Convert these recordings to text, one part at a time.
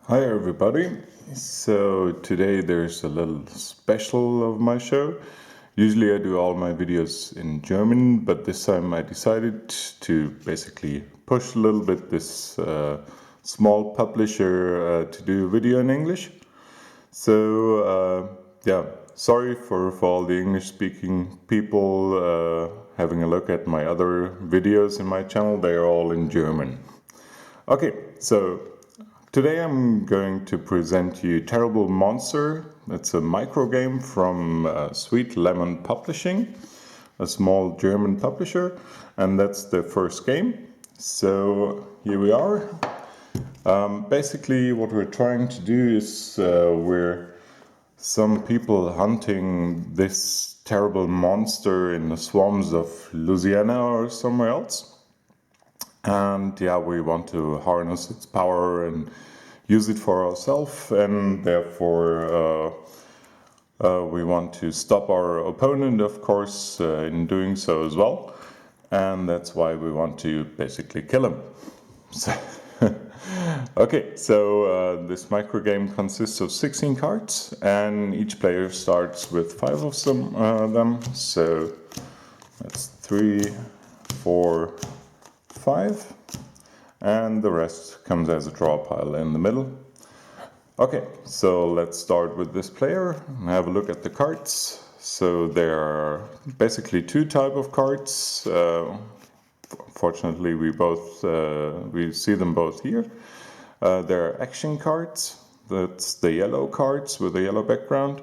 Hi everybody. So today there's a little special of my show. Usually I do all my videos in German, but this time I decided to basically push a little bit this small publisher to do a video in English. So yeah, sorry for all the English speaking people having a look at my other videos in my channel. They are all in German. Okay, so today I'm going to present you Terrible Monster. It's a micro game from Sweet Lemon Publishing, a small German publisher, and that's the first game. So here we are. Basically what we're trying to do is we're some people hunting this terrible monster in the swamps of Louisiana or somewhere else. And yeah, we want to harness its power and use it for ourselves, and therefore we want to stop our opponent, of course, in doing so as well. And that's why we want to basically kill him. So okay, so this micro game consists of 16 cards, and each player starts with 5 of them. So that's 3, 4, 5, and the rest comes as a draw pile in the middle. Okay, so let's start with this player and have a look at the cards. So there are basically two types of cards. Fortunately, we see them both here. There are action cards. That's the yellow cards with a yellow background,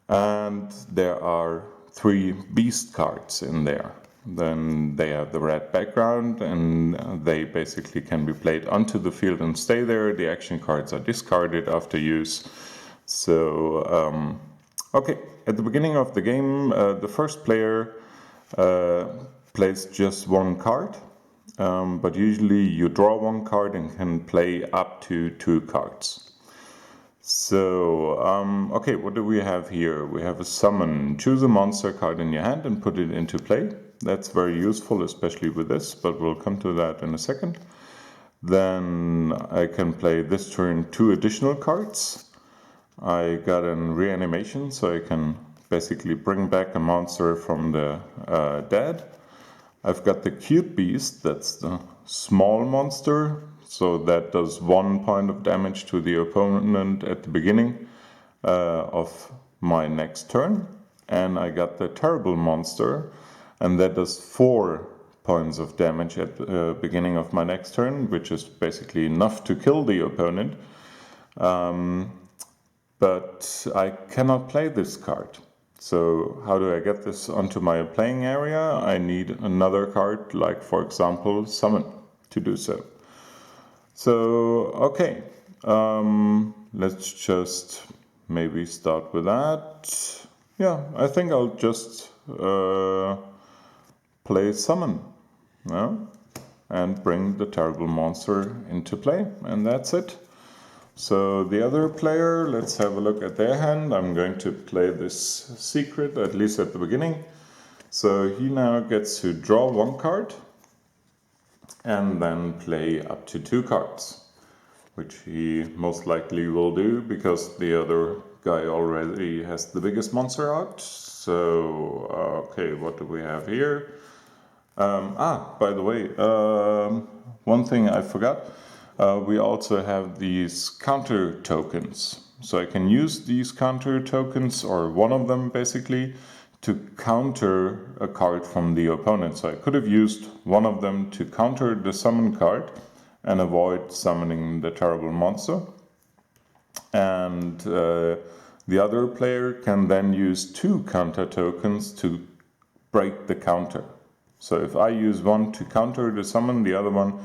and there are 3 beast cards in there. Then they have the red background, and they basically can be played onto the field and stay there. The action cards are discarded after use. So, okay, at the beginning of the game, the first player plays just 1 card, but usually you draw 1 card and can play up to 2 cards. So, okay, what do we have here? We have a summon. Choose a monster card in your hand and put it into play. That's very useful, especially with this, but we'll come to that in a second. Then I can play this turn 2 additional cards. I got a reanimation, so I can basically bring back a monster from the dead. I've got the cute beast, that's the small monster. So that does 1 point of damage to the opponent at the beginning of my next turn. And I got the terrible monster, and that does 4 points of damage at the beginning of my next turn, which is basically enough to kill the opponent. But I cannot play this card. So how do I get this onto my playing area? I need another card, like for example, summon, to do so. So, okay, let's just maybe start with that. Yeah, I think I'll just play summon, yeah, and bring the terrible monster into play, and that's it. So the other player, let's have a look at their hand. I'm going to play this secret, at least at the beginning. So he now gets to draw 1 card and then play up to 2 cards, which he most likely will do because the other guy already has the biggest monster out. So, okay, what do we have here? By the way, one thing I forgot. We also have these counter tokens. So I can use these counter tokens, or one of them basically, to counter a card from the opponent. So I could have used one of them to counter the summon card and avoid summoning the terrible monster. And the other player can then use 2 counter tokens to break the counter. So if I use one to counter the summon, the other one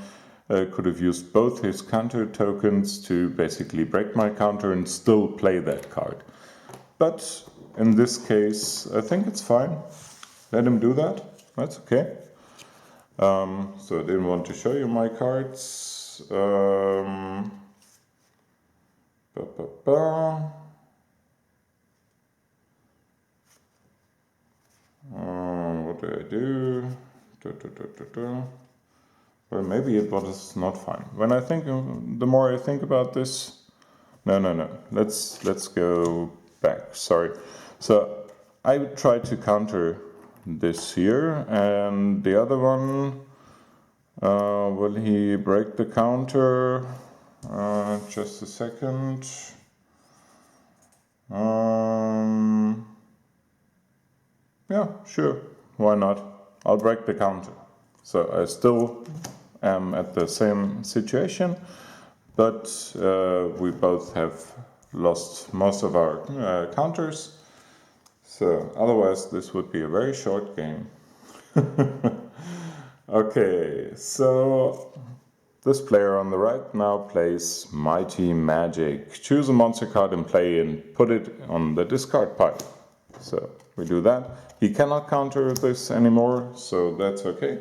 could have used both his counter tokens to basically break my counter and still play that card. But in this case, I think it's fine. Let him do that. That's okay. So I didn't want to show you my cards. What do I do? Well, maybe it was not fine. The more I think about this, No. Let's go back. Sorry. So I would try to counter this here, and the other one. Will he break the counter? Just a second. Yeah, sure. Why not? I'll break the counter. So I still am at the same situation, but we both have lost most of our counters. So otherwise this would be a very short game. Okay, so this player on the right now plays Mighty Magic. Choose a monster card in play and put it on the discard pile. So we do that. He cannot counter this anymore, so that's okay.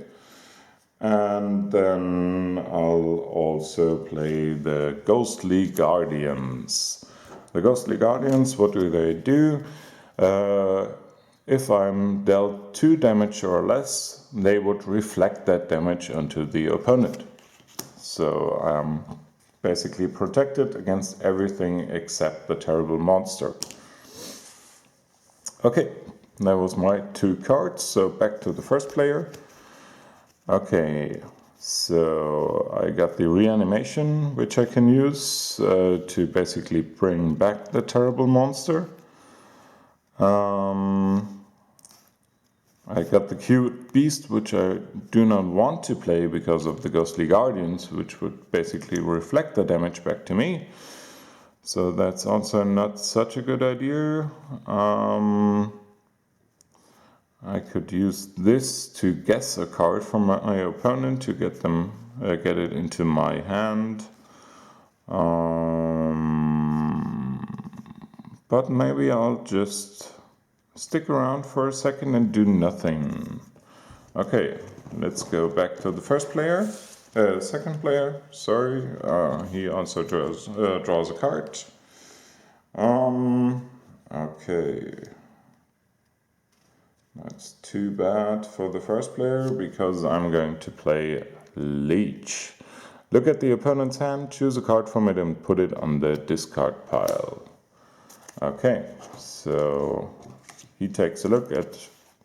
And then I'll also play the Ghostly Guardians. The Ghostly Guardians, what do they do? If I'm dealt 2 damage or less, they would reflect that damage onto the opponent. So I'm basically protected against everything except the terrible monster. Okay, that was my 2 cards, so back to the first player. Okay, so I got the reanimation, which I can use to basically bring back the terrible monster. I got the cute beast, which I do not want to play because of the Ghostly Guardians, which would basically reflect the damage back to me. So that's also not such a good idea. I could use this to guess a card from my opponent to get it into my hand. But maybe I'll just stick around for a second and do nothing. Okay, let's go back to the first player. Second player, sorry, he also draws a card. Okay. That's too bad for the first player because I'm going to play Leech. Look at the opponent's hand, choose a card from it and put it on the discard pile. Okay, so he takes a look at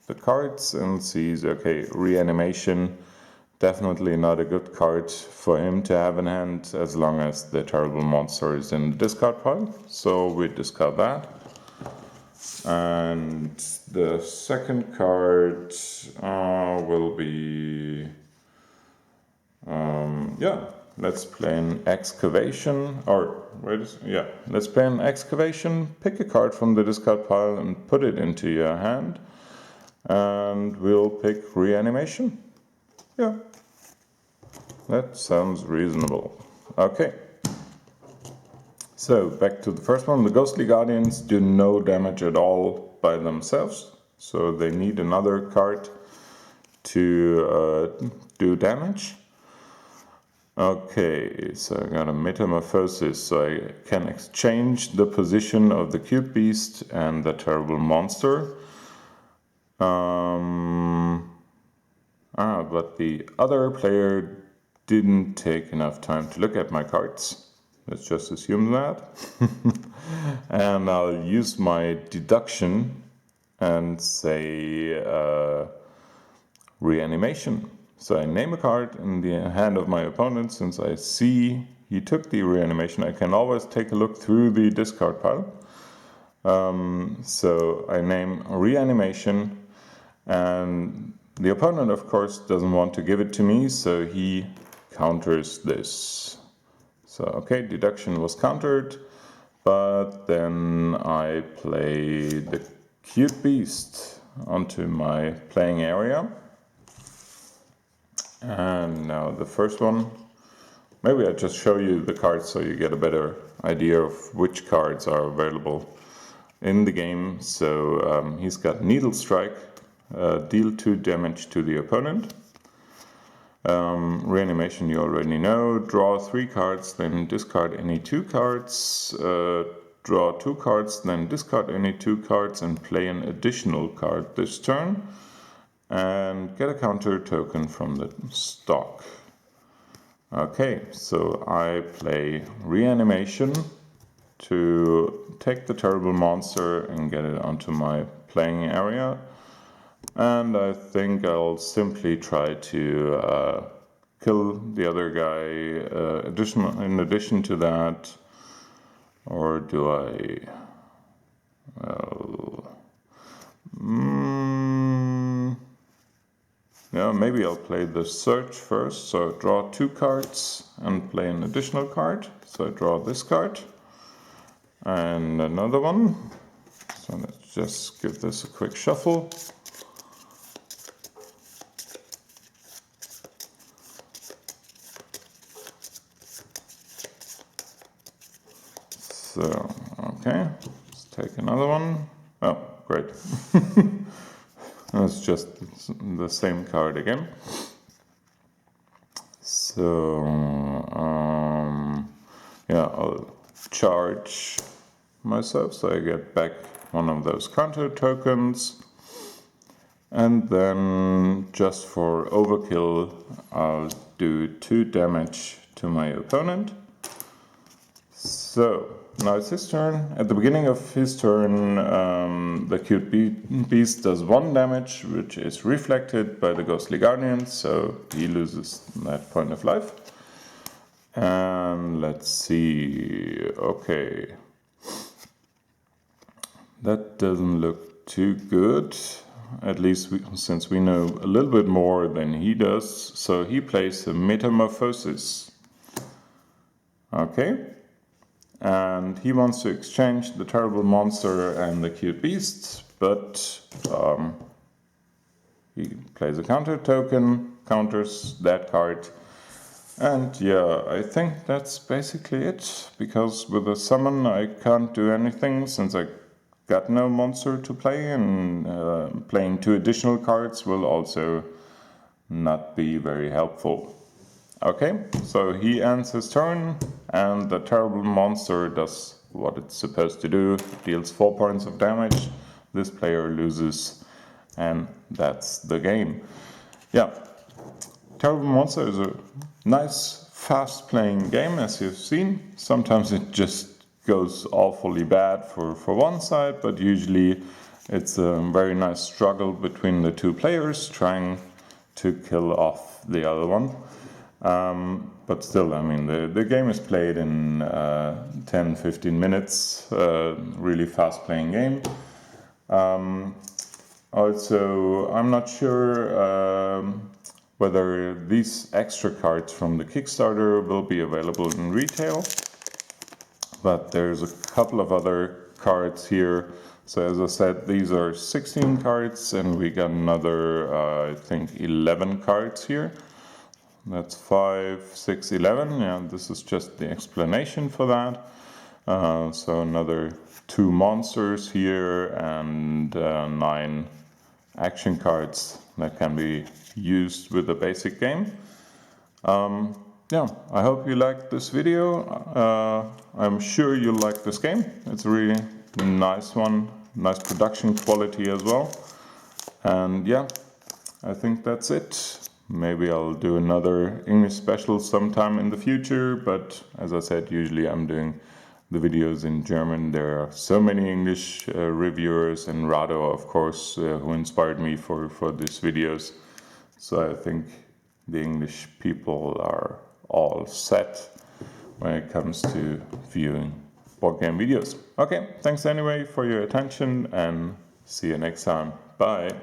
the cards and sees, okay, reanimation, definitely not a good card for him to have in hand as long as the terrible monster is in the discard pile. So we discard that. And the second card will be, let's play an excavation, let's play an excavation, pick a card from the discard pile and put it into your hand, and we'll pick reanimation. Yeah, that sounds reasonable. Okay. So back to the first one, the Ghostly Guardians do no damage at all by themselves, so they need another card to do damage. Okay, so I got a Metamorphosis, so I can exchange the position of the cute beast and the terrible monster. But the other player didn't take enough time to look at my cards. Let's just assume that. And I'll use my deduction and say reanimation. So I name a card in the hand of my opponent. Since I see he took the reanimation, I can always take a look through the discard pile. So I name reanimation, and the opponent, of course, doesn't want to give it to me, so he counters this. So, okay, deduction was countered, but then I play the cute beast onto my playing area. And now the first one, maybe I just show you the cards so you get a better idea of which cards are available in the game. So he's got Needle Strike, deal 2 damage to the opponent. Reanimation you already know, draw 3 cards, then discard any 2 cards, draw 2 cards, then discard any 2 cards and play an additional card this turn, and get a counter token from the stock. Okay, so I play reanimation, to take the terrible monster and get it onto my playing area. And I think I'll simply try to kill the other guy in addition to that. Or do I... Well... yeah, maybe I'll play the search first. So I draw 2 cards and play an additional card. So I draw this card and another one. So let's just give this a quick shuffle. So, okay, let's take another one. Oh, great. It's just the same card again. So, yeah, I'll charge myself so I get back one of those counter tokens. And then, just for overkill, I'll do 2 damage to my opponent. So, now it's his turn. At the beginning of his turn, the cute beast does 1 damage, which is reflected by the ghostly guardian, so he loses that point of life. And let's see, okay. That doesn't look too good, at least since we know a little bit more than he does. So he plays a metamorphosis. Okay. And he wants to exchange the terrible monster and the cute beast, but he plays a counter token, counters that card, and yeah, I think that's basically it, because with a summon I can't do anything since I got no monster to play, and playing 2 additional cards will also not be very helpful. Okay, so he ends his turn, and the terrible monster does what it's supposed to do, deals 4 points of damage, this player loses, and that's the game. Yeah, Terrible Monster is a nice, fast-playing game, as you've seen. Sometimes it just goes awfully bad for one side, but usually it's a very nice struggle between the 2 players trying to kill off the other one. But still, I mean, the game is played in 10-15 minutes, really fast-playing game. Also, I'm not sure whether these extra cards from the Kickstarter will be available in retail, but there's a couple of other cards here. So as I said, these are 16 cards, and we got another, I think, 11 cards here. That's 5, 6, 11. Yeah, this is just the explanation for that. So another 2 monsters here and 9 action cards that can be used with the basic game. Yeah, I hope you liked this video. I'm sure you'll like this game. It's a really nice one, nice production quality as well. And yeah, I think that's it. Maybe I'll do another English special sometime in the future, but as I said, usually I'm doing the videos in German. There are so many English reviewers, and Rado, of course, who inspired me for these videos. So I think the English people are all set when it comes to viewing board game videos. Okay, thanks anyway for your attention, and see you next time. Bye.